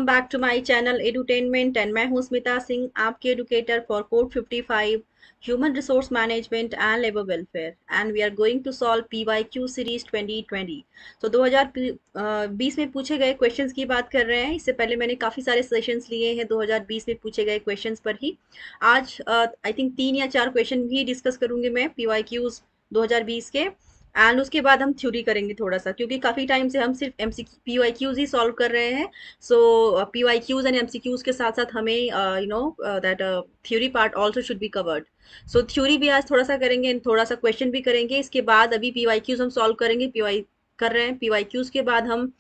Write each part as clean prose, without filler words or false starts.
Back to my channel edutainment and मैं हूं स्मिता सिंह, आपके educator for code 55 human resource management and labour welfare and we are going to solve PYQ series 2020। तो 2020 में पूछे गए questions की बात कर रहे हैं। इससे पहले मैंने काफ़ी सारे सेशंस लिए हैं 2020 में पूछे गए क्वेश्चंस पर ही। आज आई थिंक 3 या 4 क्वेश्चन भी डिस्कस करूंगी मैं पीवाईक्यूज 2020 के। एंड उसके बाद हम थ्योरी करेंगे थोड़ा सा, क्योंकि काफ़ी टाइम से हम सिर्फ एमसीक्यू पीवाईक्यूज ही सॉल्व कर रहे हैं। सो PYQs एंड MCQs के साथ साथ हमें that theory part also should be covered. So theory भी आज थोड़ा सा करेंगे, थोड़ा सा क्वेश्चन भी करेंगे। इसके बाद अभी PYQs हम सॉल्व करेंगे, पीवाई कर रहे हैं। PYQs के बाद हम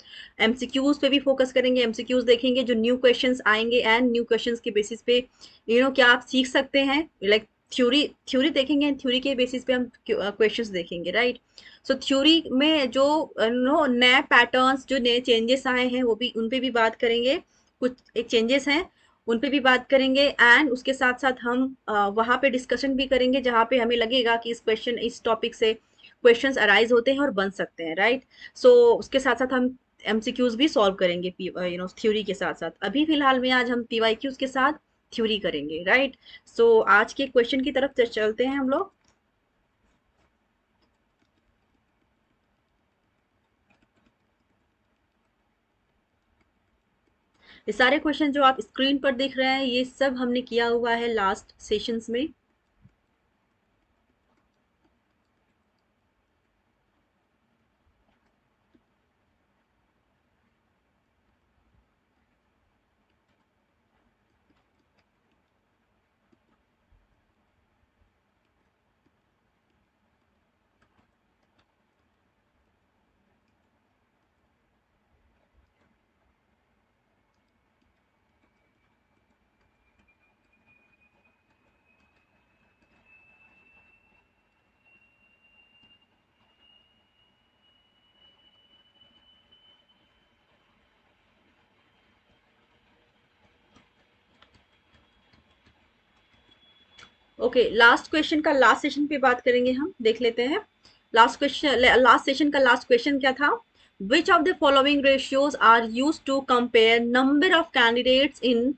MCQs पे भी फोकस करेंगे, MCQs देखेंगे जो न्यू क्वेश्चंस आएंगे एंड न्यू क्वेश्चंस के बेसिस पे क्या आप सीख सकते हैं। लाइक थ्योरी थ्योरी देखेंगे, थ्योरी के बेसिस पे हम क्वेश्चंस देखेंगे, राइट। सो थ्योरी में जो नो नए पैटर्न्स, जो नए चेंजेस आए हैं वो भी, उन पे भी बात करेंगे। कुछ एक चेंजेस हैं उन पे भी बात करेंगे एंड उसके साथ साथ हम वहाँ पे डिस्कशन भी करेंगे जहाँ पे हमें लगेगा कि इस टॉपिक से क्वेश्चंस अराइज होते हैं और बन सकते हैं, राइट। सो उसके साथ साथ हम MCQs भी सॉल्व करेंगे थ्योरी के साथ साथ। अभी फिलहाल में आज हम PYQs के साथ थ्योरी करेंगे, राइट। सो आज के क्वेश्चन की तरफ चलते हैं हम लोग। ये सारे क्वेश्चन जो आप स्क्रीन पर देख रहे हैं ये सब हमने किया हुआ है लास्ट सेशंस में। ओके, लास्ट क्वेश्चन का लास्ट सेशन पे बात करेंगे, हम देख लेते हैं। लास्ट सेशन का लास्ट क्वेश्चन क्या था? Which of the following ratios are use to compare number of candidates in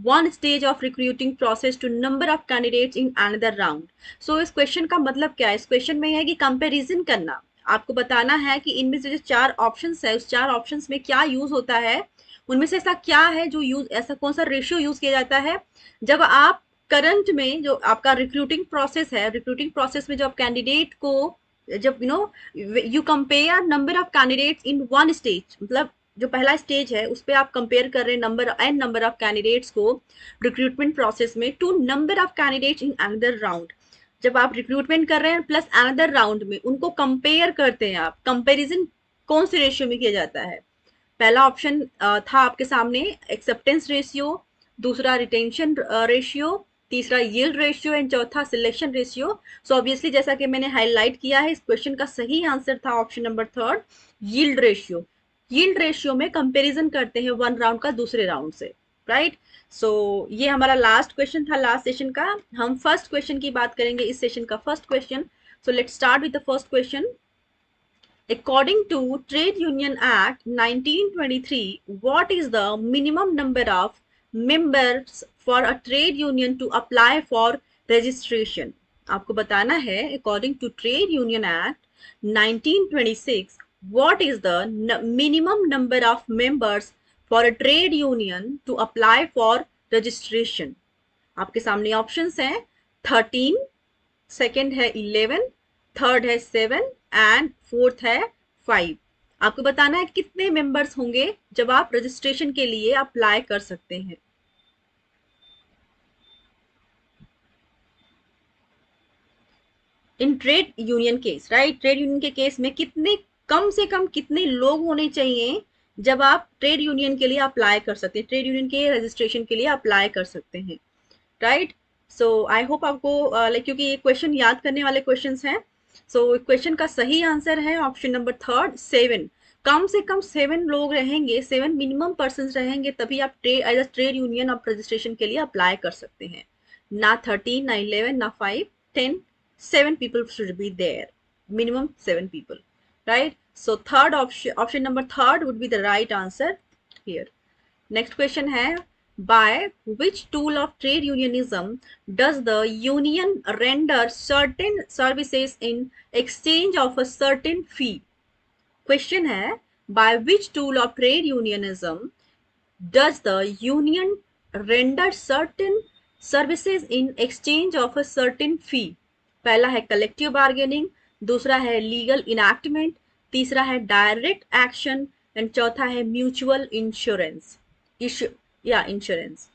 one stage of recruiting process to number of candidates in another round. So इस क्वेश्चन का मतलब क्या है? इस question में है कि कंपेरिजन करना, आपको बताना है कि इनमें से जो 4 ऑप्शंस है उस 4 ऑप्शंस में क्या यूज होता है। उनमें से ऐसा क्या है जो यूज, ऐसा कौन सा रेशियो यूज किया जाता है जब आप करंट में जो आपका रिक्रूटिंग प्रोसेस है, रिक्रूटिंग प्रोसेस में जो आप कैंडिडेट को, जब you compare number of candidates in one stage, मतलब जो पहला स्टेज है उस पर आप कंपेयर कर रहे हैं नंबर ऑफ कैंडिडेट्स को रिक्रूटमेंट प्रोसेस में to number of candidates in another round. जब आप रिक्रूटमेंट कर रहे हैं प्लस अनदर राउंड में उनको कंपेयर करते हैं, आप कंपेरिजन कौन से रेशियो में किया जाता है? पहला ऑप्शन था आपके सामने एक्सेप्टेंस रेशियो, दूसरा रिटेंशन रेशियो, तीसरा यील्ड रेशियो एंड चौथा सिलेक्शन रेशियो। सो ऑब्वियसली जैसा कि मैंने हाईलाइट किया है, इस क्वेश्चन का सही आंसर था option number third, yield ratio. Yield ratio में कंपैरिजन करते हैं वन राउंड का दूसरे राउंड से, राइट। सो ये हमारा लास्ट क्वेश्चन था लास्ट सेशन का। हम फर्स्ट क्वेश्चन की बात करेंगे, इस सेशन का first question. So let's start with the first question. According to Trade Union Act 1923, what is the minimum number of members for a trade union to apply for registration? आपको बताना है, according to Trade Union Act 1926, what is the minimum number of members for a trade union to apply for registration? आपके सामने options हैं 13, second है 11, third है 7 and fourth है 5। आपको बताना है कितने मेंबर्स होंगे जब आप रजिस्ट्रेशन के लिए अप्लाई कर सकते हैं। In trade union case, right, trade union के केस में कितने, कम से कम कितने लोग होने चाहिए जब आप ट्रेड यूनियन के लिए अप्लाई कर सकते हैं, ट्रेड यूनियन के रजिस्ट्रेशन के लिए अप्लाई कर सकते हैं, राइट। सो आई होप आपको क्योंकि ये क्वेश्चन याद करने वाले क्वेश्चन हैं। सो क्वेश्चन का सही आंसर है ऑप्शन नंबर थर्ड, 7। कम से कम 7 लोग रहेंगे, 7 मिनिमम पर्सन रहेंगे, तभी आप एज अ ट्रेड यूनियन आप रजिस्ट्रेशन के लिए अप्लाई कर सकते हैं। ना 13, ना 11, ना 5, 10, 7 people should be there, minimum 7 people, right? So third option number third would be the right answer here. Next question है, by which tool of trade unionism does the union render certain services in exchange of a certain fee. Question है, by which tool of trade unionism does the union render certain services in exchange of a certain fee। पहला है collective bargaining, दूसरा है legal enactment, तीसरा है direct action and चौथा है mutual insurance issue या इंश्योरेंस।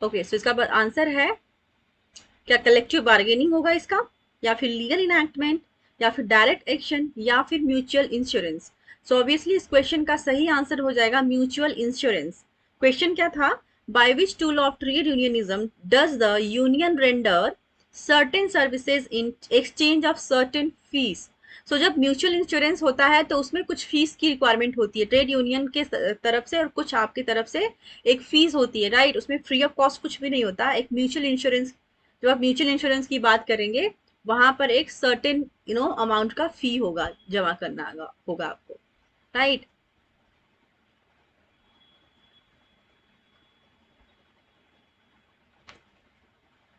ओके, सो इसका आंसर है, क्या कलेक्टिव बार्गेनिंग होगा इसका, या फिर लीगल इनैक्टमेंट, या फिर डायरेक्ट एक्शन, या फिर म्यूचुअल इंश्योरेंस। सो ऑब्वियसली इस क्वेश्चन का सही आंसर हो जाएगा म्यूचुअल इंश्योरेंस। क्वेश्चन क्या था, by which tool of trade unionism does the union render certain services in exchange of certain fees. So जब म्यूचुअल इंश्योरेंस होता है तो उसमें कुछ फीस की रिक्वायरमेंट होती है ट्रेड यूनियन के तरफ से और कुछ आपकी तरफ से एक फीस होती है, राइट। उसमें फ्री ऑफ कॉस्ट कुछ भी नहीं होता। एक म्यूचुअल इंश्योरेंस, जब आप म्यूचुअल इंश्योरेंस की बात करेंगे वहां पर एक सर्टेन अमाउंट का फी होगा, जमा करना होगा आपको, right.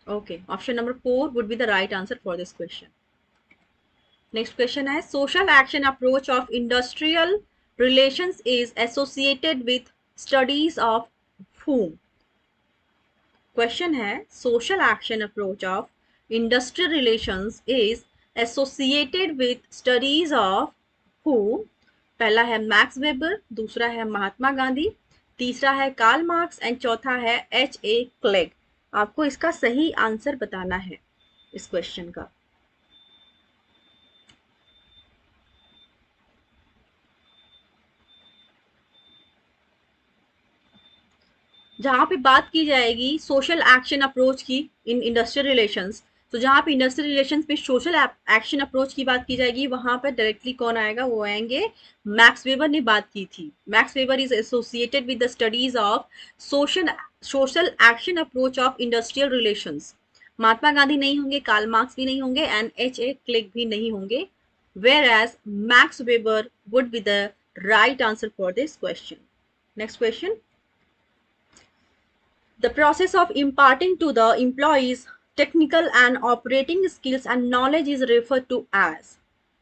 Okay, option number 4 would be the right answer for this question. Next question है, social action approach of industrial relations is associated with studies of whom। Question है, social action approach of industrial relations is associated with studies of who. पहला है max weber, दूसरा है महात्मा गांधी, तीसरा है Karl Marx and चौथा है H.A. क्लेग। आपको इसका सही आंसर बताना है इस क्वेश्चन का। जहां पे बात की जाएगी सोशल एक्शन अप्रोच की इन इंडस्ट्रियल रिलेशंस, तो जहां पे इंडस्ट्रियल रिलेशंस में सोशल एक्शन अप्रोच की बात की जाएगी वहां पर डायरेक्टली कौन आएगा, वो आएंगे मैक्स वेबर ने बात की थी। Max Weber is associated with the studies of social social action approach of industrial relations. Mahatma Gandhi नहीं होंगे, कार्ल मार्क्स भी नहीं होंगे एंड H.A. क्लिक भी नहीं होंगे, whereas Max Weber would be the right answer for this question. Next question, the process of imparting to the employees technical and operating skills and knowledge is referred to as।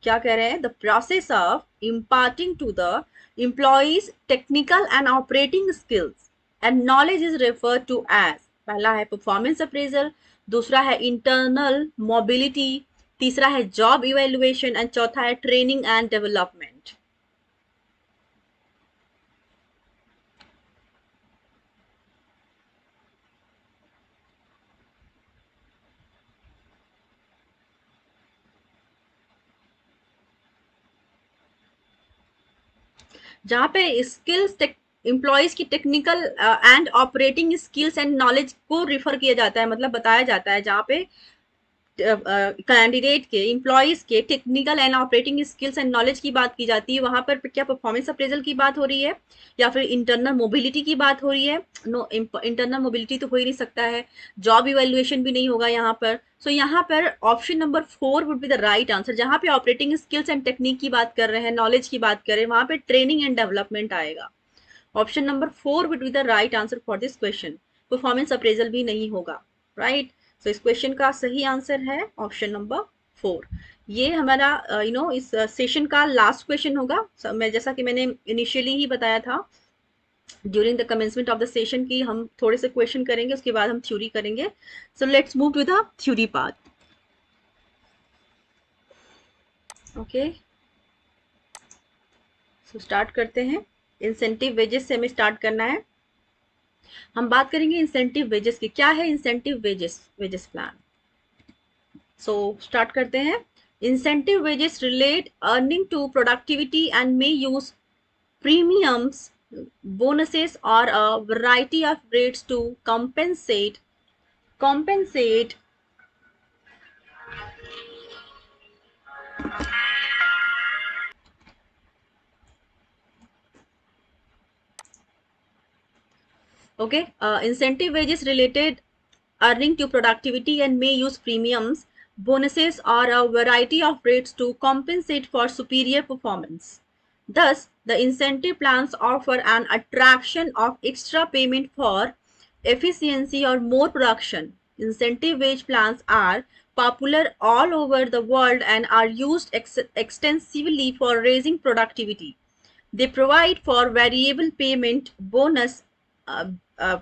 क्या कह रहे हैं, the process of imparting to the employees technical and operating skills and knowledge is referred to as। पहला है performance appraisal, दूसरा है internal mobility, तीसरा है job evaluation and चौथा है training and development। जहाँ पे स्किल्स एम्प्लॉयज की technical and operating skills and knowledge को रिफर किया जाता है, मतलब बताया जाता है, जहाँ पे कैंडिडेट के एम्प्लॉयज के technical and operating skills and knowledge की बात की जाती है, वहां पर क्या परफॉर्मेंस अप्रेजल की बात हो रही है या फिर इंटरनल मोबिलिटी की बात हो रही है। नो, इंटरनल मोबिलिटी तो हो ही नहीं सकता है, जॉब इवेल्युएशन भी नहीं होगा यहाँ पर। सो यहाँ पर option number 4 would be the right answer. जहाँ पे ऑपरेटिंग स्किल्स एंड टेक्निक की बात कर रहे हैं, नॉलेज की बात कर रहे हैं, वहां पे ट्रेनिंग एंड डेवलपमेंट आएगा। Option number 4 would be the right answer for this question. Performance appraisal भी नहीं होगा, राइट। तो इस क्वेश्चन का सही आंसर है ऑप्शन नंबर 4। ये हमारा इस सेशन का लास्ट क्वेश्चन होगा। मैं जैसा कि मैंने इनिशियली ही बताया था during the commencement of the session की हम थोड़े से क्वेश्चन करेंगे, उसके बाद हम थ्योरी करेंगे। So let's move to the theory part. Okay, so start करते हैं। इंसेंटिव वेजेस से हमें स्टार्ट करना है। हम बात करेंगे इंसेंटिव वेजेस की। क्या है incentive wages, wages plan. So start करते हैं। Incentive wages relate earning to productivity and may use premiums, bonuses or a variety of rates to compensate Okay, incentive wages related earning to productivity and may use premiums, bonuses, or a variety of rates to compensate for superior performance. Thus, the incentive plans offer an attraction of extra payment for efficiency or more production. Incentive wage plans are popular all over the world and are used extensively for raising productivity. They provide for variable payment bonus uh,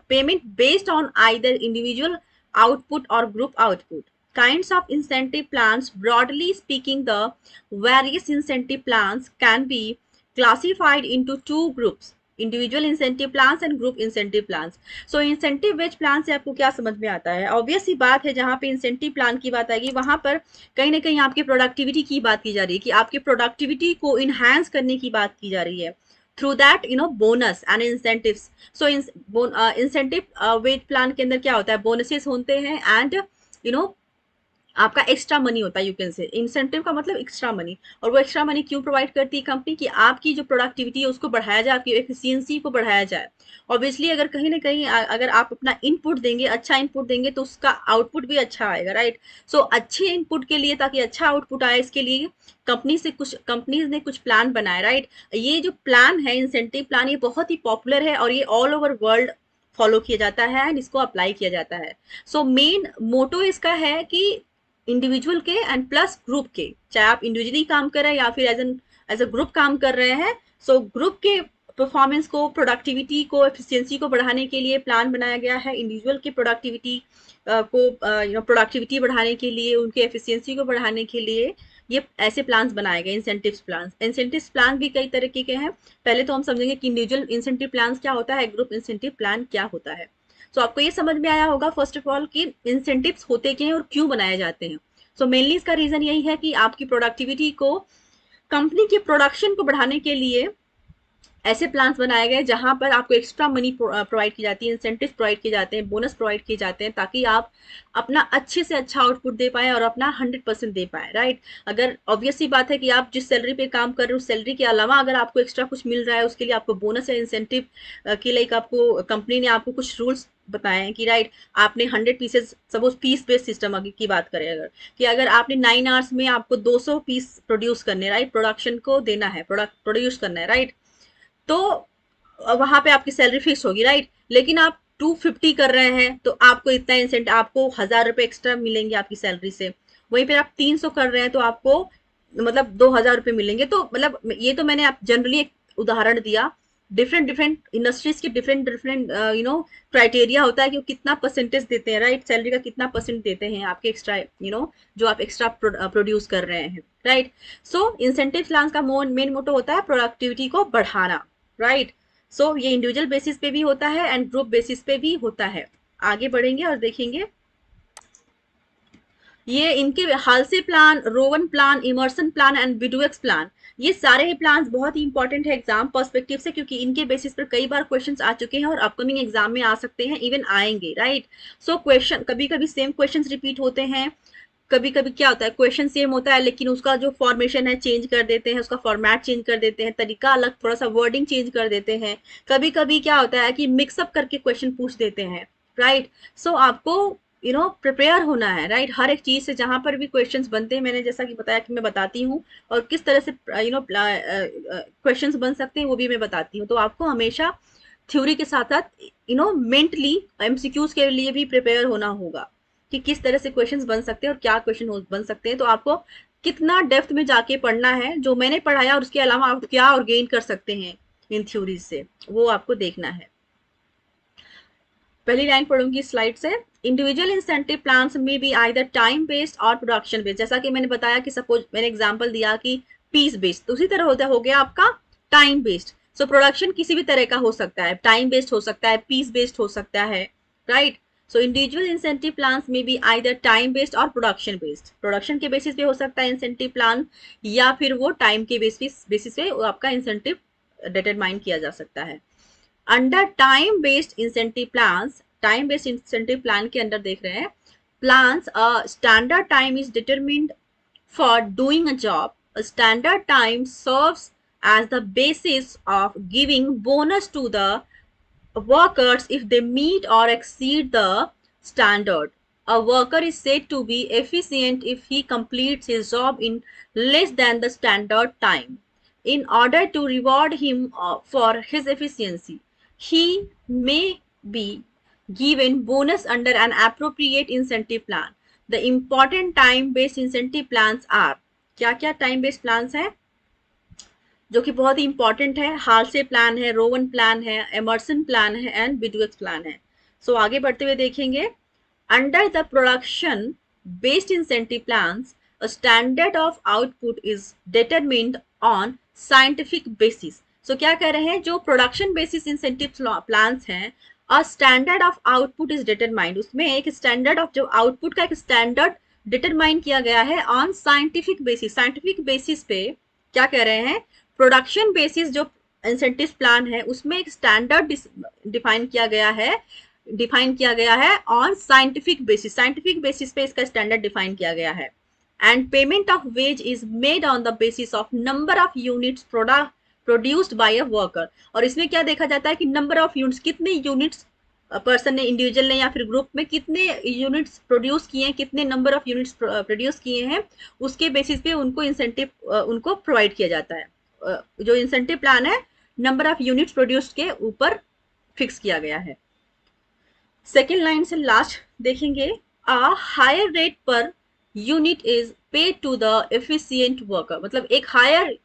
payment based on either individual output or group output. Kinds of incentive plans, broadly speaking, the various incentive plans can be classified into two groups, individual incentive plans and group incentive plans. So incentive wage plan से आपको क्या समझ में आता है? Obvious सी बात है, जहां पे इंसेंटिव प्लान की बात आएगी वहां पर कहीं ना कहीं आपकी प्रोडक्टिविटी की बात की जा रही है कि आपकी प्रोडक्टिविटी को इनहांस करने की बात की जा रही है through that bonus and incentives. So incentive wage plan के अंदर क्या होता है? बोनसेस होते हैं एंड आपका एक्स्ट्रा मनी होता है. यू कैन से इंसेंटिव का मतलब एक्स्ट्रा मनी. और वो एक्स्ट्रा मनी क्यों प्रोवाइड करती है कंपनी? कि आपकी जो प्रोडक्टिविटी है उसको बढ़ाया जाए, आपकी एफिशिएंसी को बढ़ाया जाए. ऑब्वियसली अगर कहीं ना कहीं अगर आप अपना इनपुट देंगे, अच्छा इनपुट देंगे, तो उसका आउटपुट भी अच्छा आएगा, राइट? सो अच्छे इनपुट के लिए, ताकि अच्छा आउटपुट आए, इसके लिए कंपनीज ने कुछ प्लान बनाए, राइट? ये जो प्लान है इंसेंटिव प्लान, ये बहुत ही पॉपुलर है और ये ऑल ओवर वर्ल्ड फॉलो किया जाता है एंड इसको अप्लाई किया जाता है. सो मेन मोटो इसका है कि इंडिविजुअल के एंड प्लस ग्रुप के, चाहे आप इंडिविजुअली काम कर रहे हैं या फिर एज अ ग्रुप काम कर रहे हैं. सो ग्रुप के परफॉर्मेंस को, प्रोडक्टिविटी को, एफिशिएंसी को बढ़ाने के लिए प्लान बनाया गया है. इंडिविजुअल की प्रोडक्टिविटी को प्रोडक्टिविटी बढ़ाने के लिए, उनके एफिशिएंसी को बढ़ाने के लिए ये ऐसे प्लान्स बनाए गए, इंसेंटिव्स प्लान. इंसेंटिव्स प्लान भी कई तरीके के हैं. पहले तो हम समझेंगे कि इंडिविजुअल इंसेंटिव प्लान क्या होता है, ग्रुप इंसेंटिव प्लान क्या होता है. सो आपको ये समझ में आया होगा फर्स्ट ऑफ ऑल कि इंसेंटिव्स होते क्या हैं और क्यों बनाए जाते हैं. सो मेनली इसका रीजन यही है कि आपकी प्रोडक्टिविटी को, कंपनी के प्रोडक्शन को बढ़ाने के लिए ऐसे प्लान्स बनाए गए जहां पर आपको एक्स्ट्रा मनी प्रोवाइड की जाती है, इंसेंटिव प्रोवाइड किए जाते हैं, बोनस प्रोवाइड किए जाते हैं, ताकि आप अपना अच्छे से अच्छा आउटपुट दे पाए और अपना 100% दे पाए, राइट? अगर ऑब्वियस सी बात है कि आप जिस सैलरी पे काम कर रहे हो, उस सैलरी के अलावा अगर आपको एक्स्ट्रा कुछ मिल रहा है, उसके लिए आपको बोनस या इंसेंटिव के लिए आपको कंपनी ने आपको कुछ रूल्स बताए हैं कि राइट, आपने 100 pieces, suppose piece based system की बात करें अगर, कि अगर आपने 9 आवर्स में आपको 200 पीस प्रोड्यूस करने, राइट, प्रोडक्शन को देना है, प्रोडक्ट प्रोड्यूस करना है, राइट, तो वहां पे आपकी सैलरी फिक्स होगी, राइट? लेकिन आप 250 कर रहे हैं तो आपको इतना इंसेंटिव, आपको 1000 रुपए एक्स्ट्रा मिलेंगे आपकी सैलरी से. वहीं पे आप 300 कर रहे हैं तो आपको मतलब 2000 रुपए मिलेंगे. तो मतलब ये तो मैंने आप जनरली एक उदाहरण दिया. डिफरेंट इंडस्ट्रीज के डिफरेंट क्राइटेरिया होता है कि वो कितना परसेंटेज देते हैं, राइट? सैलरी का कितना परसेंट देते हैं आपके एक्स्ट्रा, जो आप एक्स्ट्रा प्रोड्यूस कर रहे हैं, राइट? सो इंसेंटिव प्लान का मेन मोटो होता है प्रोडक्टिविटी को बढ़ाना, राइट? सो ये इंडिविजुअल बेसिस पे भी होता है एंड ग्रुप बेसिस पे भी होता है. आगे बढ़ेंगे और देखेंगे ये इनके Halsey plan, Rowan plan, Emerson plan and Bedaux plan, ये सारे ही प्लान्स बहुत ही इंपॉर्टेंट है एग्जाम पर्सपेक्टिव से, क्योंकि इनके बेसिस पर कई बार क्वेश्चंस आ चुके हैं और अपकमिंग एग्जाम में आ सकते हैं, इवन आएंगे, राइट? सो क्वेश्चन कभी कभी सेम क्वेश्चंस रिपीट होते हैं, कभी कभी क्या होता है क्वेश्चन सेम होता है लेकिन उसका जो फॉर्मेशन है चेंज कर देते हैं, उसका फॉर्मेट चेंज कर देते हैं, तरीका अलग, थोड़ा सा वर्डिंग चेंज कर देते हैं. कभी कभी क्या होता है कि मिक्सअप करके क्वेश्चन पूछ देते हैं, राइट? सो आपको प्रिपेयर होना है, राइट? हर एक चीज से जहां पर भी क्वेश्चंस बनते हैं, मैंने जैसा कि बताया कि मैं बताती हूँ, और किस तरह से क्वेश्चंस बन सकते हैं वो भी मैं बताती हूँ. तो आपको हमेशा थ्योरी के साथ साथ मेंटली एमसीक्यूज के लिए भी प्रिपेयर होना होगा कि किस तरह से क्वेश्चंस बन सकते हैं और क्या क्वेश्चन बन सकते हैं. तो आपको कितना डेप्थ में जाके पढ़ना है, जो मैंने पढ़ाया और उसके अलावा आप क्या और गेन कर सकते हैं इन थ्योरीज से, वो आपको देखना है. पहली लाइन पढ़ूंगी स्लाइड से. इंडिविजुअल इंसेंटिव प्लान्स में भी आइदर टाइम बेस्ड और प्रोडक्शन बेस्ड. जैसा कि मैंने बताया कि सपोज मैंने एग्जांपल दिया कि पीस बेस्ड, तो उसी तरह होता हो गया आपका टाइम बेस्ड. सो प्रोडक्शन किसी भी तरह का हो सकता है, टाइम बेस्ड हो सकता है, पीस बेस्ड हो सकता है, right? So individual incentive plans में भी आइदर टाइम बेस्ड और प्रोडक्शन बेस्ड. प्रोडक्शन के बेसिस पे हो सकता है इंसेंटिव प्लान, या फिर वो टाइम के बेसिस पे आपका इंसेंटिव डिटरमाइन किया जा सकता है. Under time based incentive plans, time based incentive plan के अंदर देख रहे हैं, plans standard time is determined for doing a job. Standard time serves as the basis of giving bonus to the workers if they meet or exceed the standard. A worker is said to be efficient if he completes his job in less than the standard time. In order to reward him for his efficiency, he may be given bonus under an appropriate incentive plan. The important time-based incentive plans are, क्या क्या time-based plans हैं जो कि बहुत ही important है? Halsey plan है, Rowan plan है, एमर्सन प्लान है एंड बिडवेक्स प्लान है. सो आगे बढ़ते हुए देखेंगे. Under the production based incentive plans a standard of output is determined on scientific basis. So क्या कह रहे हैं? जो प्रोडक्शन बेसिस इंसेंटिव प्लान्स हैं, a standard of output is determined, उसमें एक स्टैंडर्ड ऑफ जो आउटपुट का एक स्टैंडर्ड डिटरमाइन किया गया है on scientific basis. Scientific basis पे क्या कह रहे हैं? प्रोडक्शन बेसिस जो इंसेंटिव प्लान है उसमें एक स्टैंडर्ड डिफाइन किया गया है on scientific basis. Scientific basis पे इसका स्टैंडर्ड डिफाइन किया गया है. And payment of ways is made on the basis of number of units produced by a worker. और इसमें क्या देखा जाता है कि नंबर ऑफ यूनिट्स, कितने यूनिट्स पर्सन ने, इंडिविजुअल ने या फिर ग्रुप में कितने यूनिट्स प्रोड्यूस किए हैं, कितने नंबर ऑफ यूनिट्स प्रोड्यूस किए हैं, उसके बेसिस पे उनको इंसेंटिव उनको प्रोवाइड किया जाता है. जो इंसेंटिव प्लान है नंबर ऑफ यूनिट्स प्रोड्यूस्ड के ऊपर फिक्स किया गया है. सेकेंड लाइन से लास्ट देखेंगे. A higher rate per unit is paid to the efficient worker. मतलब एक हायर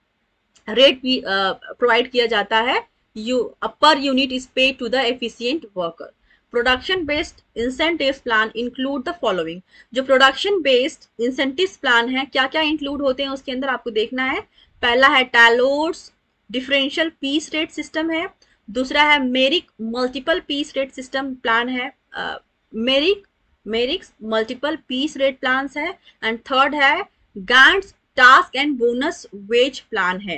रेट भी प्रोवाइड किया जाता है, per unit is paid to the efficient worker. Production based incentive plan include the following. जो production based incentive plan है क्या क्या इंक्लूड होते हैं उसके अंदर आपको देखना है. पहला है Taylor's differential piece rate system है. दूसरा है Merrick multiple piece rate system plan है, Merrick's multiple piece rate plans है. एंड थर्ड है Gantt's task and bonus wage plan है.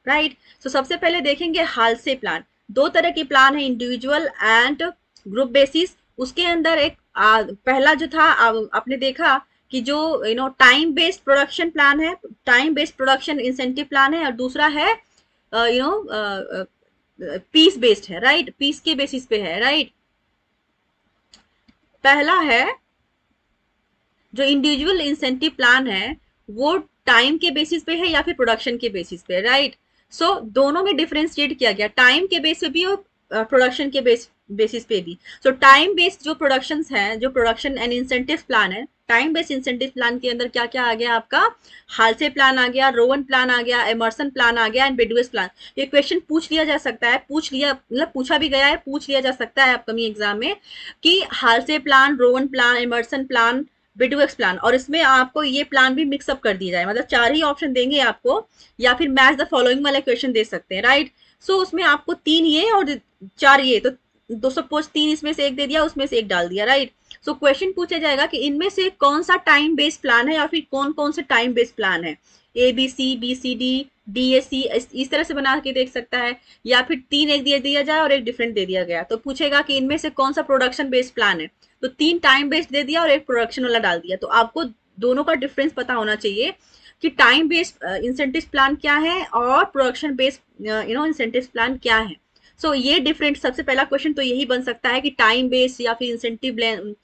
राइट. सो सबसे पहले देखेंगे हालसे प्लान. दो तरह की प्लान है, इंडिविजुअल एंड ग्रुप बेसिस. उसके अंदर एक पहला जो था आपने देखा कि जो टाइम बेस्ड प्रोडक्शन प्लान है, time based production incentive plan है. और दूसरा है पीस बेस्ड है. राइट. पीस के बेसिस पे है. राइट. पहला है जो इंडिविजुअल इंसेंटिव प्लान है वो टाइम के बेसिस पे है या फिर प्रोडक्शन के बेसिस पे. राइट. सो दोनों में डिफरेंशिएट किया गया, टाइम के बेस पे भी और प्रोडक्शन के बेसिस पे भी. सो टाइम बेस्ड जो प्रोडक्शंस हैं, जो प्रोडक्शन एंड इंसेंटिव प्लान है, टाइम बेस्ड इंसेंटिव प्लान के अंदर क्या क्या आ गया आपका? हालसे प्लान आ गया, रोवन प्लान आ गया, एमर्सन प्लान आ गया एंड बिडवेस प्लान. ये क्वेश्चन पूछ लिया जा सकता है, पूछा भी गया है, पूछ लिया जा सकता है अपकमिंग एग्जाम में कि Halsey plan, Rowan plan, Emerson plan, Bedaux plan. और इसमें आपको ये प्लान भी मिक्सअप कर दिया जाए, मतलब 4 ही ऑप्शन देंगे आपको, या फिर मैच द फॉलोइंग वाले क्वेश्चन दे सकते हैं. राइट. सो उसमें आपको 3 ये और 4 ये, तो सपोज 3 इसमें से एक दे दिया, उसमें से एक डाल दिया. राइट. सो क्वेश्चन पूछा जाएगा कि इनमें से कौन सा टाइम बेस्ड प्लान है या फिर कौन कौन से टाइम बेस्ड प्लान है. ABC, BCD, DAC इस तरह से बना के देख सकता है, या फिर 3 एक दिया जाए और एक डिफरेंट दे दिया गया. तो पूछेगा कि इनमें से कौन सा प्रोडक्शन बेस्ड प्लान है, तो 3 टाइम बेस्ड दे दिया और एक प्रोडक्शन वाला डाल दिया. तो आपको दोनों का डिफरेंस पता होना चाहिए कि टाइम बेस्ड इंसेंटिव प्लान क्या है और प्रोडक्शन बेस्ड इंसेंटिव प्लान क्या है. सो ये डिफरेंट, सबसे पहला क्वेश्चन तो यही बन सकता है कि टाइम बेस्ड या फिर incentive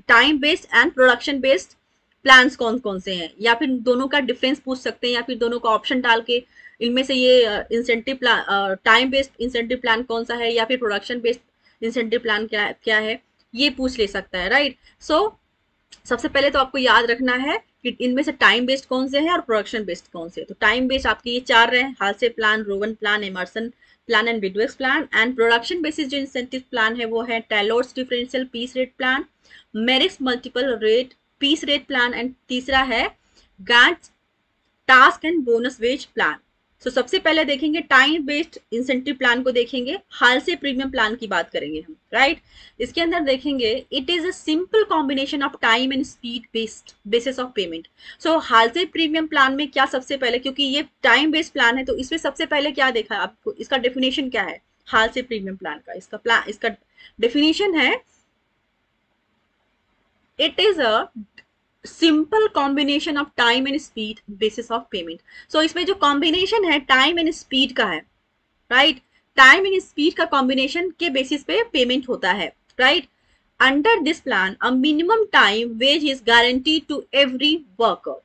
time based and production based plans कौन कौन से हैं, या फिर दोनों का डिफरेंस पूछ सकते हैं, या फिर दोनों का ऑप्शन डाल के इनमें से ये incentive plan, time based incentive plan कौन सा है या फिर प्रोडक्शन बेस्ड इंसेंटिव प्लान क्या है, ये पूछ ले सकता है. राइट. सो सबसे पहले तो आपको याद रखना है कि इनमें से टाइम बेस्ड कौन से हैं और प्रोडक्शन बेस्ड कौन से. तो टाइम बेस्ड आपके ये 4 रहे, Halsey plan, Rowan plan, Emerson plan and Bedaux plan. And production basis जो इंसेंटिव प्लान है वो है Taylor's differential piece rate plan, Merrick's multiple rate piece rate plan and तीसरा है Gantt's task and bonus wage plan. So सबसे पहले देखेंगे time based incentive plan को देखेंगे, हालसे प्रीमियम प्लान की बात करेंगे हम. राइट. इसके अंदर देखेंगे it is a simple combination of time and speed based basis of payment. So Halsey premium plan में क्या सबसे पहले, क्योंकि ये टाइम बेस्ड प्लान है तो इसमें सबसे पहले क्या देखा है आपको, इसका डेफिनेशन क्या है हालसे प्रीमियम प्लान का. इसका डेफिनेशन है it is a simple combination of time and speed basis of payment. So इसमें जो कॉम्बिनेशन है टाइम एंड स्पीड का है. राइट. टाइम एंड स्पीड का कॉम्बिनेशन के बेसिस पे पेमेंट होता है, right. Under this plan a minimum time wage is guaranteed to every worker.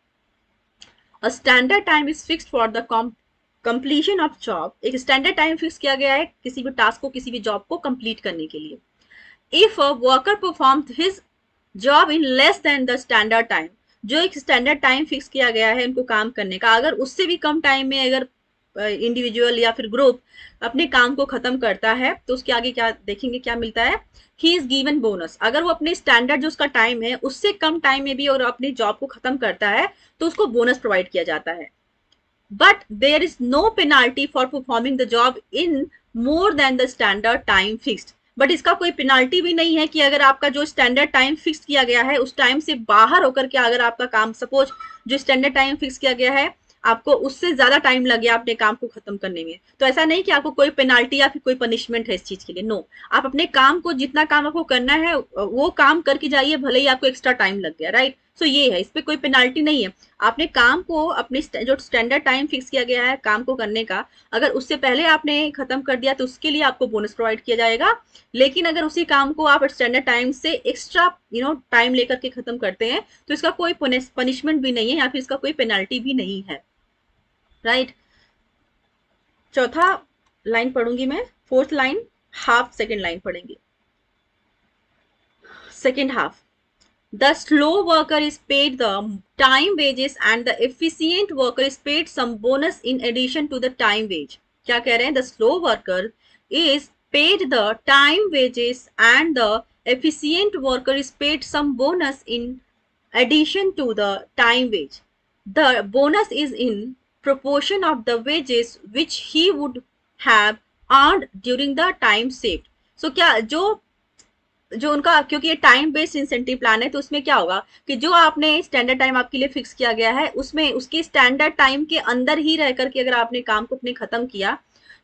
A standard time is fixed for the completion of job. एक standard time fix किया गया है किसी भी टास्क को, किसी भी जॉब को कंप्लीट करने के लिए। If a worker perform his job in less than the standard time, जो एक स्टैंडर्ड टाइम फिक्स किया गया है उनको काम करने का, अगर उससे भी कम टाइम में अगर इंडिविजुअल या फिर ग्रुप अपने काम को खत्म करता है तो उसके आगे क्या देखेंगे, क्या मिलता है, ही इज गिवन बोनस। अगर वो अपने स्टैंडर्ड जो उसका टाइम है उससे कम टाइम में भी और अपनी जॉब को खत्म करता है तो उसको बोनस प्रोवाइड किया जाता है। But there is no penalty for performing the job in more than the standard time fixed. But इसका कोई पेनाल्टी भी नहीं है कि अगर आपका जो स्टैंडर्ड टाइम फिक्स किया गया है उस टाइम से बाहर होकर के अगर आपका काम, सपोज जो स्टैंडर्ड टाइम फिक्स किया गया है आपको उससे ज्यादा टाइम लग गया अपने काम को खत्म करने में, तो ऐसा नहीं कि आपको कोई पेनाल्टी या फिर कोई पनिशमेंट है इस चीज के लिए। नो, आप अपने काम को, जितना काम आपको करना है वो काम करके जाइए, भले ही आपको एक्स्ट्रा टाइम लग गया, राइट। सो ये है, इस पे कोई पेनाल्टी नहीं है। आपने काम को, अपने जो स्टैंडर्ड टाइम फिक्स किया गया है काम को करने का, अगर उससे पहले आपने खत्म कर दिया तो उसके लिए आपको बोनस प्रोवाइड किया जाएगा। लेकिन अगर उसी काम को आप स्टैंडर्ड टाइम से एक्स्ट्रा टाइम लेकर के खत्म करते हैं तो इसका कोई पनिशमेंट भी नहीं है या फिर इसका कोई पेनाल्टी भी नहीं है, राइट। चौथा लाइन पढ़ूंगी मैं, fourth line, half second line पढ़ेंगे। Second half, the slow worker is paid the time wages and the efficient worker is paid some bonus in addition to the time wage। क्या कह रहे हैं, the slow worker is paid the time wages and the efficient worker is paid some bonus in addition to the time wage। The bonus is in proportion of the wages which he would have earned during the time saved। so क्या जो उनका, क्योंकि ये time based incentive plan है तो उसमें क्या होगा कि जो आपने स्टैंडर्ड टाइम आपके लिए फिक्स किया गया है उसमें उसके स्टैंडर्ड टाइम के अंदर ही रह करके अगर आपने काम को अपने खत्म किया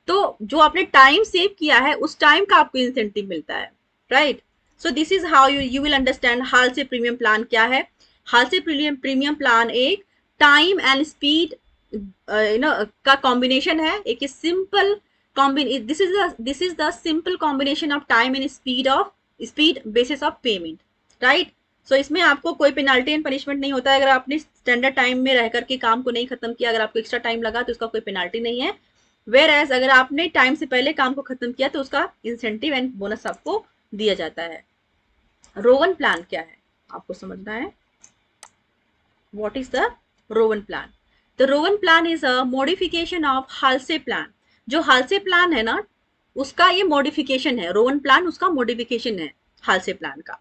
तो जो आपने टाइम सेव किया है उस टाइम का आपको इंसेंटिव मिलता है, right. So this is how you will understand Halsey premium plan क्या है। हाल से प्रीमियम प्लान एक टाइम एंड स्पीड का कॉम्बिनेशन है। एक simple this is the simple combination of time and speed basis of payment, right. So इसमें आपको कोई penalty and punishment नहीं होता है अगर आपने स्टैंडर्ड टाइम में रह करके काम को नहीं खत्म किया, अगर आपको एक्स्ट्रा टाइम लगा तो उसका कोई पेनाल्टी नहीं है। वेयर एज अगर आपने टाइम से पहले काम को खत्म किया तो उसका इंसेंटिव एंड बोनस आपको दिया जाता है। रोवन प्लान क्या है आपको समझना है। What is the Rowan plan? The Rowan plan is a modification of Halsey plan. जो हालसे प्लान है ना उसका ये मॉडिफिकेशन है, रोवन प्लान उसका मॉडिफिकेशन है हालसे प्लान का।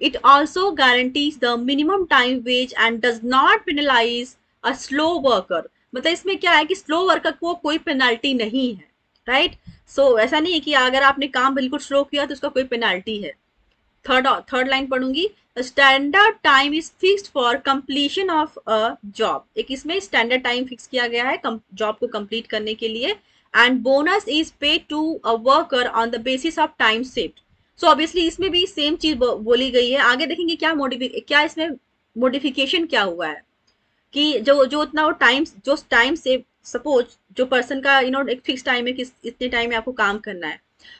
It also guarantees the minimum time wage and does not penalize a slow worker. मतलब इसमें क्या है कि स्लो वर्कर को कोई पेनाल्टी नहीं है, राइट। सो ऐसा नहीं है कि अगर आपने काम बिल्कुल स्लो किया तो उसका कोई पेनाल्टी है। थर्ड लाइन पढ़ूंगी, standard time is fixed for completion of a job. एक इसमें स्टैंडर्ड टाइम फिक्स किया गया है जॉब को कंप्लीट करने के लिए। And bonus is paid to a worker on the basis of time saved. So obviously इसमें भी सेम चीज बोली गई है। आगे देखेंगे क्या इसमें मॉडिफिकेशन क्या हुआ है कि जो उतना वो टाइम सेव, सपोज जो पर्सन का एक फिक्स टाइम है कि इतने टाइम में आपको काम करना है,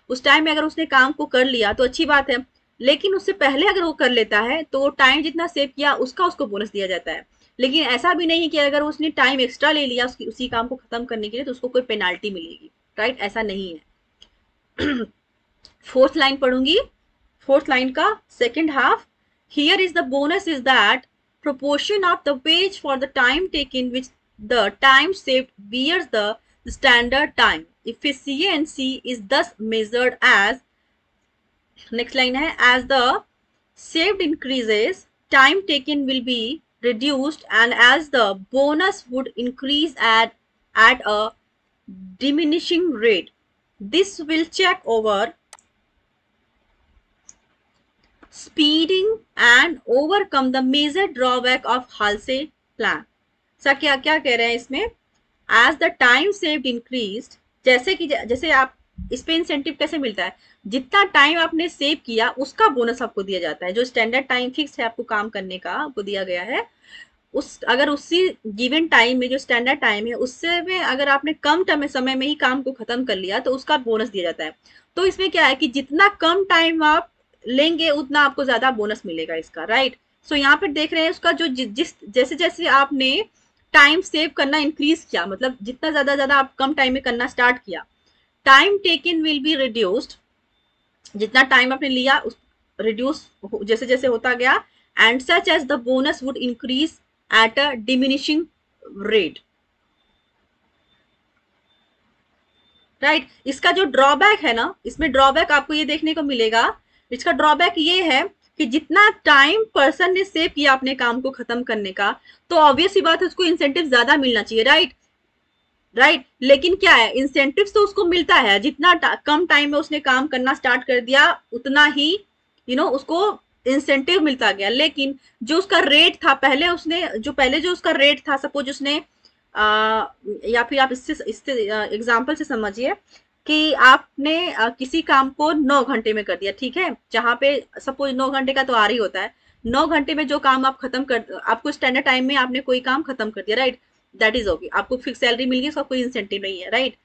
उस टाइम में अगर उसने काम को कर लिया तो अच्छी बात है, लेकिन उससे पहले अगर वो कर लेता है तो वो टाइम जितना सेव किया उसको बोनस दिया जाता है। लेकिन ऐसा भी नहीं कि अगर उसने टाइम एक्स्ट्रा ले लिया उसी काम को खत्म करने के लिए तो उसको कोई पेनाल्टी मिलेगी, राइट। ऐसा नहीं है। फोर्थ लाइन पढ़ूंगी, फोर्थ लाइन का second half, here is the bonus is that proportion of the wage for the time taken which the time saved bears the standard time. Efficiency is thus measured as, next line है, as the saved increases time taken will be reduced and as the bonus would increase at a diminishing rate. This will check over speeding and overcome the major drawback of Halsey plan. Sir क्या कह रहे हैं इसमें, as the time saved increased, जैसे आप इस पे incentive कैसे मिलता है, जितना टाइम आपने सेव किया उसका बोनस आपको दिया जाता है। जो स्टैंडर्ड टाइम फिक्स है आपको काम करने का आपको दिया गया है उस अगर उसी गिवन टाइम में जो स्टैंडर्ड टाइम है उससे में अगर आपने कम समय में ही काम को खत्म कर लिया तो उसका बोनस दिया जाता है। तो इसमें क्या है कि जितना कम टाइम आप लेंगे उतना आपको ज्यादा बोनस मिलेगा इसका, राइट। सो यहाँ पे देख रहे हैं उसका जो जिस जैसे जैसे आपने टाइम सेव करना इंक्रीज किया, मतलब जितना ज्यादा ज्यादा आप कम टाइम में करना स्टार्ट किया, time taken will be reduced, जितना टाइम आपने लिया उस रिड्यूस जैसे जैसे होता गया, and such as the bonus would increase at a diminishing rate, right. इसका जो ड्रॉबैक है ना, इसमें ड्रॉबैक आपको ये देखने को मिलेगा, इसका ड्रॉबैक ये है कि जितना टाइम पर्सन ने सेव किया अपने काम को खत्म करने का, तो ऑब्वियस ही बात है उसको इंसेंटिव ज्यादा मिलना चाहिए, राइट। राइट, लेकिन क्या है, इंसेंटिव तो उसको मिलता है, जितना कम टाइम में उसने काम करना स्टार्ट कर दिया उतना ही उसको इंसेंटिव मिलता गया। लेकिन जो उसका रेट था पहले, उसने जो पहले जो उसका रेट था, सपोज उसने या फिर आप इससे एग्जाम्पल से समझिए कि आपने किसी काम को 9 घंटे में कर दिया, ठीक है, जहां पे सपोज 9 घंटे का तो आ रही होता है, 9 घंटे में जो काम आप खत्म कर, आपको स्टैंडर्ड टाइम में आपने कोई काम खत्म कर दिया, राइट, दैट इज ओके, आपको फिक्स सैलरी मिल गई, उसका कोई इंसेंटिव नहीं है, राइट।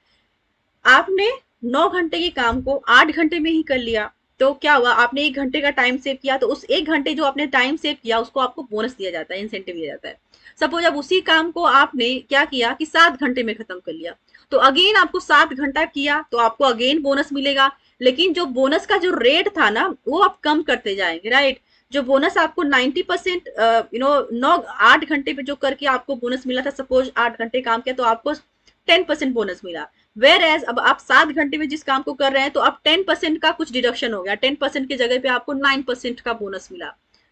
आपने 9 घंटे के काम को 8 घंटे में ही कर लिया, तो क्या हुआ, आपने 1 घंटे का टाइम सेव किया, तो उस 1 घंटे जो आपने टाइम सेव किया उसको आपको बोनस दिया जाता है, इंसेंटिव दिया जाता है। सपोज अब उसी काम को आपने क्या किया कि 7 घंटे में खत्म कर लिया, तो अगेन आपको 7 घंटा किया तो आपको अगेन बोनस मिलेगा, लेकिन जो बोनस का जो रेट था ना वो आप कम करते जाएंगे, राइट। जो बोनस आपको 90% 8 घंटे पे जो करके आपको बोनस मिला था, सपोज 8 घंटे काम किया तो आपको 10% बोनस मिला, वेर एज अब आप 7 घंटे में जिस काम को कर रहे हैं तो अब 10% का कुछ डिडक्शन हो गया, 10% की जगह पे आपको 9% का बोनस मिला,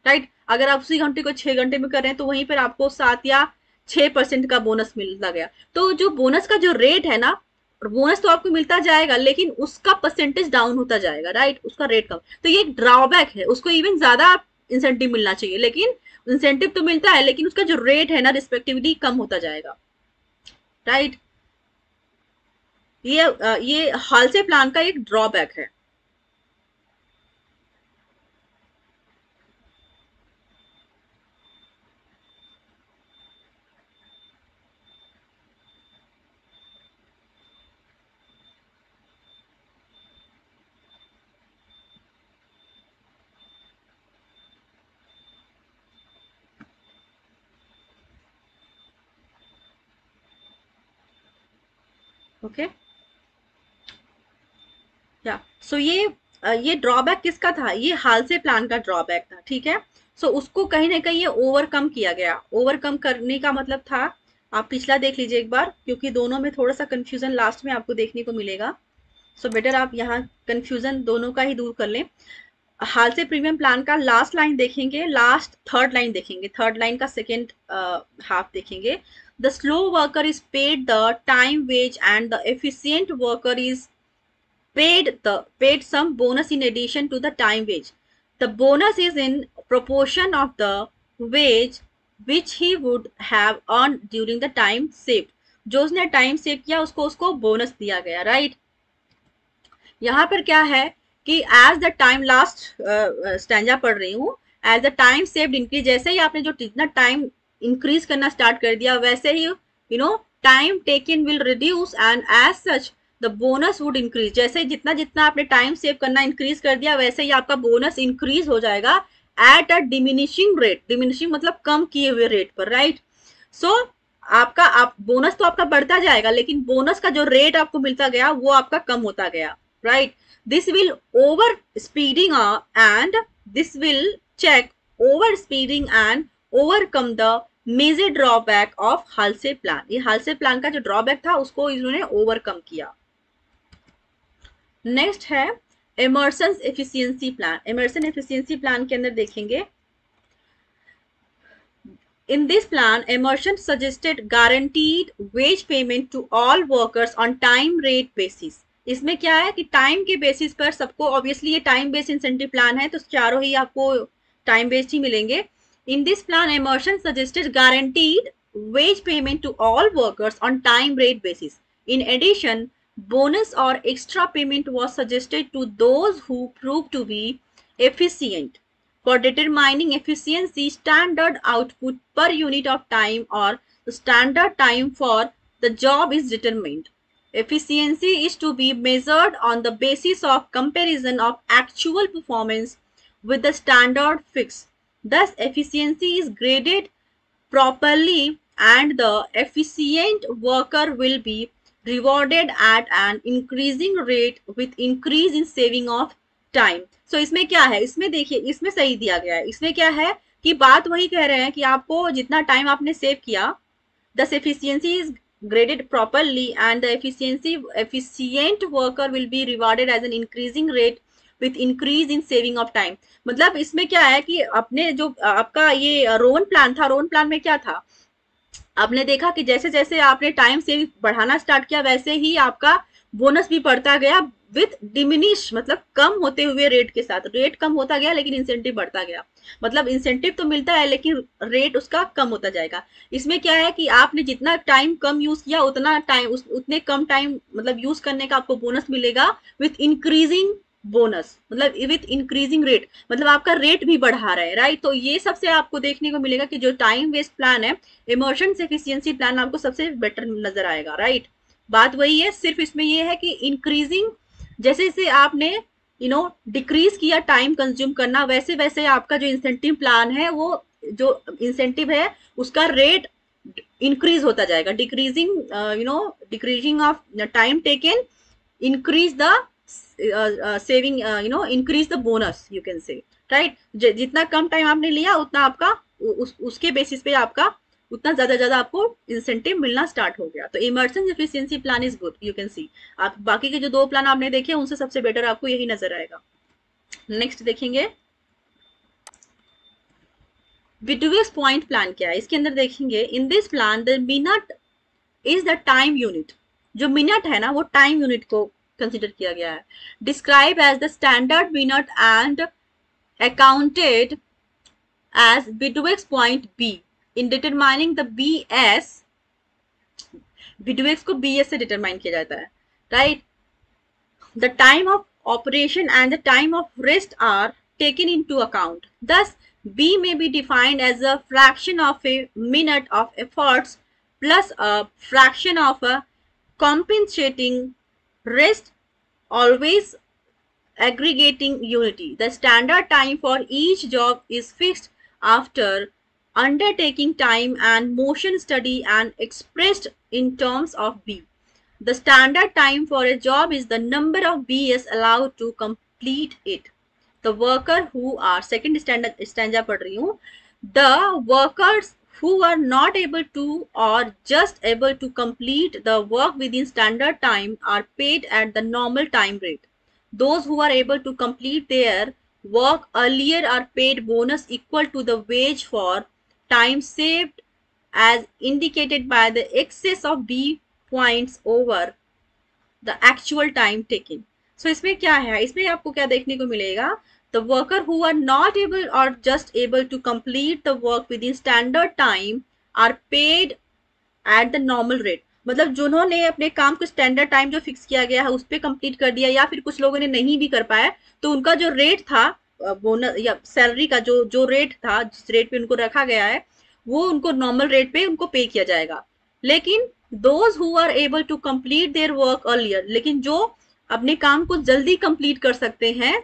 राइट। अगर आप उसी घंटे को 6 घंटे में कर रहे हैं तो वहीं पर आपको 7 या 6% का बोनस मिलता गया। तो जो बोनस का जो रेट है ना, बोनस तो आपको मिलता जाएगा लेकिन उसका परसेंटेज डाउन होता जाएगा, राइट, उसका रेट कम, तो ये एक ड्रॉबैक है, उसको इवन ज्यादा इंसेंटिव मिलना चाहिए, लेकिन इंसेंटिव तो मिलता है लेकिन उसका जो रेट है ना रिस्पेक्टिवली कम होता जाएगा, राइट। ये हाल से प्लान का एक ड्रॉबैक है। ओके, या सो ये ड्रॉबैक किसका था, ये हाल से प्लान का ड्रॉबैक था, ठीक है। सो उसको कहीं ना कहीं ये ओवरकम किया गया, ओवरकम करने का मतलब था, आप पिछला देख लीजिए एक बार, क्योंकि दोनों में थोड़ा सा कंफ्यूजन लास्ट में आपको देखने को मिलेगा, सो बेटर आप यहाँ कंफ्यूजन दोनों का ही दूर कर लें। हाल से प्रीमियम प्लान का लास्ट लाइन देखेंगे, लास्ट थर्ड लाइन देखेंगे, थर्ड लाइन का सेकेंड हाफ देखेंगे, the slow worker is paid the time wage and the efficient worker is paid some bonus in addition to the time wage. The bonus is in proportion of the wage which he would have earned during the time saved. जो उसने time save किया उसको उसको bonus दिया गया, right. यहाँ पर क्या है कि as the time, last stanza पढ़ रही हूँ, as the time saved increase, जैसे ही आपने जो जितना टाइम इंक्रीज करना स्टार्ट कर दिया वैसे ही time taken will reduce and as such the bonus would increase, जैसे जितना जितना आपने टाइम सेव करना इंक्रीज कर दिया वैसे ही आपका बोनस इंक्रीज हो जाएगा eight a diminishing rate, diminishing मतलब कम किए हुए रेट पर, राइट। सो आपका आप बोनस तो आपका बढ़ता जाएगा लेकिन बोनस का जो रेट आपको मिलता गया वो आपका कम होता गया, right. This will over speeding and this will check over speeding and overcome the major drawback of Halsey plan. ये हाल से प्लान का जो ड्रॉबैक था उसको इन्होंने ओवरकम किया। नेक्स्ट है Emerson efficiency plan. Emerson efficiency plan के अंदर देखेंगे, in this plan Emerson suggested guaranteed wage payment to all workers on time rate basis। इसमें क्या है कि टाइम के बेसिस पर सबको, ऑब्वियसली ये टाइम बेस्ड इंसेंटिव प्लान है तो चारों ही आपको टाइम बेस्ड ही मिलेंगे। In this plan Emerson suggested guaranteed wage payment to all workers on time rate basis। In addition, bonus or extra payment was suggested to those who proved to be efficient For determining efficiency, standard output per unit of time or the standard time for the job is determined. Efficiency is to be measured on the basis of comparison of actual performance with the standard fix. Thus, efficiency is graded properly and the efficient worker will be rewarded at an increasing rate with increase in saving of time. So इसमें क्या है, इसमें देखिए इसमें सही दिया गया है. इसमें क्या है कि बात वही कह रहे हैं कि आपको जितना टाइम आपने सेव किया, thus efficiency is graded properly and the efficient worker will be rewarded as an increasing rate with increase in saving of time. मतलब इसमें क्या है कि अपने जो आपका ये रोन प्लान था, रोन प्लान में क्या था, आपने देखा कि जैसे जैसे आपने टाइम सेव बढ़ाना स्टार्ट किया वैसे ही आपका बोनस भी बढ़ता गया विथ डिमिनिश, मतलब कम होते हुए रेट के साथ. रेट कम होता गया लेकिन इंसेंटिव बढ़ता गया. मतलब इंसेंटिव तो मिलता है लेकिन रेट उसका कम होता जाएगा. इसमें क्या है कि आपने जितना टाइम कम यूज किया उतना टाइम उतने कम टाइम मतलब यूज करने का आपको बोनस मिलेगा विथ इंक्रीजिंग बोनस, मतलब विथ इंक्रीजिंग रेट, मतलब आपका रेट भी बढ़ा रहा है, राइट. तो ये सबसे आपको देखने को मिलेगा कि जो टाइम वेस्ट प्लान है, इमर्शन एफिशिएंसी प्लान आपको सबसे बेटर नजर आएगा, राइट. बात वही है, सिर्फ इसमें ये है कि इंक्रीजिंग जैसे जैसे आपने डिक्रीज किया टाइम कंज्यूम करना, वैसे वैसे आपका जो इंसेंटिव प्लान है वो जो इंसेंटिव है उसका रेट इंक्रीज होता जाएगा. Decreasing of time taken increase the saving, increase the bonus you can say, right. जितना कम टाइम आपने लिया उतना आपका उसके बेसिस पे आपका उतना ज्यादा आपको इंसेंटिव मिलना स्टार्ट हो गया. तो Emerson efficiency plan is good, you can see. आप बाकी के जो दो प्लान आपने देखे उनसे सबसे बेटर आपको यही नजर आएगा. नेक्स्ट देखेंगे विडुएक्स पॉइंट प्लान क्या है. इसके अंदर देखेंगे in this plan the minute is the time unit. जो मिनट है ना वो टाइम यूनिट को कंसिडर किया गया है. Describe as the standard minute and accounted as Bedaux point B in determining the BS. Bedaux को BS से डिटरमाइन किया जाता है, right. The time of operation and the time of rest are taken into account. Thus, B may be defined as a fraction of a minute of efforts plus a fraction of a compensating rest, always aggregating unity. The standard time for each job is fixed after undertaking time and motion study and expressed in terms of B. The standard time for a job is the number of BS allowed to complete it. The worker who are, second stanza पढ़ रही हूँ. The workers who are not able to or just able to complete the work within standard time are paid at the normal time rate. Those who are able to complete their work earlier are paid bonus equal to the wage for time saved as indicated by the excess of B points over the actual time taken. So इसमें क्या है, इसमें आपको क्या देखने को मिलेगा. The worker who are not able or just able to complete the work within standard time are paid at the normal rate. मतलब जिन्होंने अपने काम को स्टैंडर्ड टाइम जो फिक्स किया गया है उस पर कंप्लीट कर दिया या फिर कुछ लोगों ने नहीं भी कर पाया तो उनका जो रेट था बोनस या सैलरी का जो रेट था, जिस रेट पे उनको रखा गया है वो उनको नॉर्मल रेट पे उनको पे किया जाएगा. लेकिन those who are able to complete their work earlier, लेकिन जो अपने काम को जल्दी कंप्लीट कर सकते हैं,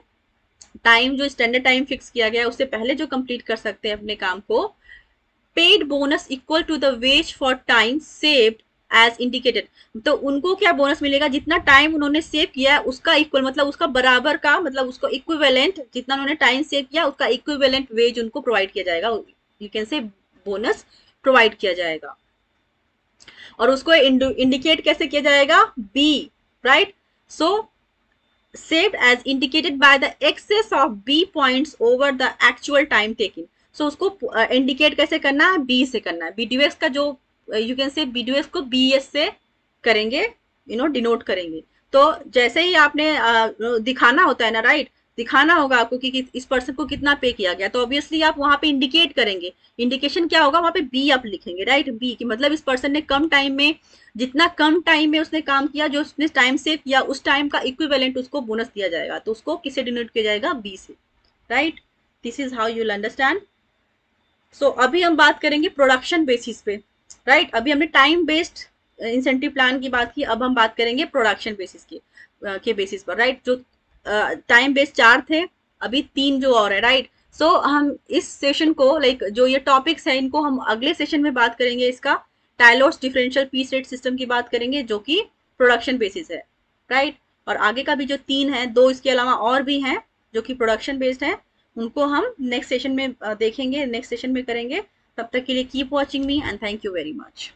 टाइम जो स्टैंडर्ड टाइम फिक्स किया गया है उससे पहले जो कंप्लीट कर सकते हैं अपने काम को, paid bonus equal to the wage for time saved as indicated. तो उनको क्या बोनस मिलेगा, जितना टाइम उन्होंने सेव किया है उसका इक्वल, मतलब उसका बराबर का, मतलब उसको इक्विवेलेंट, जितना उन्होंने टाइम सेव किया उसका इक्विवेलेंट वेज उनको प्रोवाइड किया जाएगा. You can say bonus provide किया जाएगा. और उसको इंडिकेट कैसे किया जाएगा, B, right. So saved as indicated by the excess of B points over the actual time taken. So उसको indicate कैसे करना है, B से करना है. BDUX का जो you can say BDUX को BS से करेंगे, denote करेंगे. तो जैसे ही आपने दिखाना होता है ना, राइट, दिखाना होगा आपको कि इस पर्सन को कितना पे किया गया, तो ऑब्वियसली आप वहां पे इंडिकेट करेंगे. इंडिकेशन क्या होगा, वहां पे बी आप लिखेंगे, राइट. बी की मतलब इस पर्सन ने कम टाइम में, जितना कम टाइम में उसने काम किया, जो उसने टाइम सेव किया उस टाइम का इक्विवेलेंट उसको बोनस दिया जाएगा. तो उसको किससे डिनोट किया जाएगा, बी से, right. This is how you will understand. So अभी हम बात करेंगे प्रोडक्शन बेसिस पे, राइट। अभी हमने टाइम बेस्ड इंसेंटिव प्लान की बात की, अब हम बात करेंगे प्रोडक्शन बेसिस की के बेसिस पर, राइट। जो टाइम बेस्ड 4 थे, अभी 3 जो और है, राइट। सो हम इस सेशन को लाइक जो ये टॉपिक्स है इनको हम अगले सेशन में बात करेंगे। इसका Taylor's differential piece rate system की बात करेंगे जो कि प्रोडक्शन बेसिस है, राइट। और आगे का भी जो 3 है, 2 इसके अलावा और भी हैं जो कि प्रोडक्शन बेस्ड है, उनको हम नेक्स्ट सेशन में देखेंगे, नेक्स्ट सेशन में करेंगे। तब तक के लिए keep watching me and thank you very much.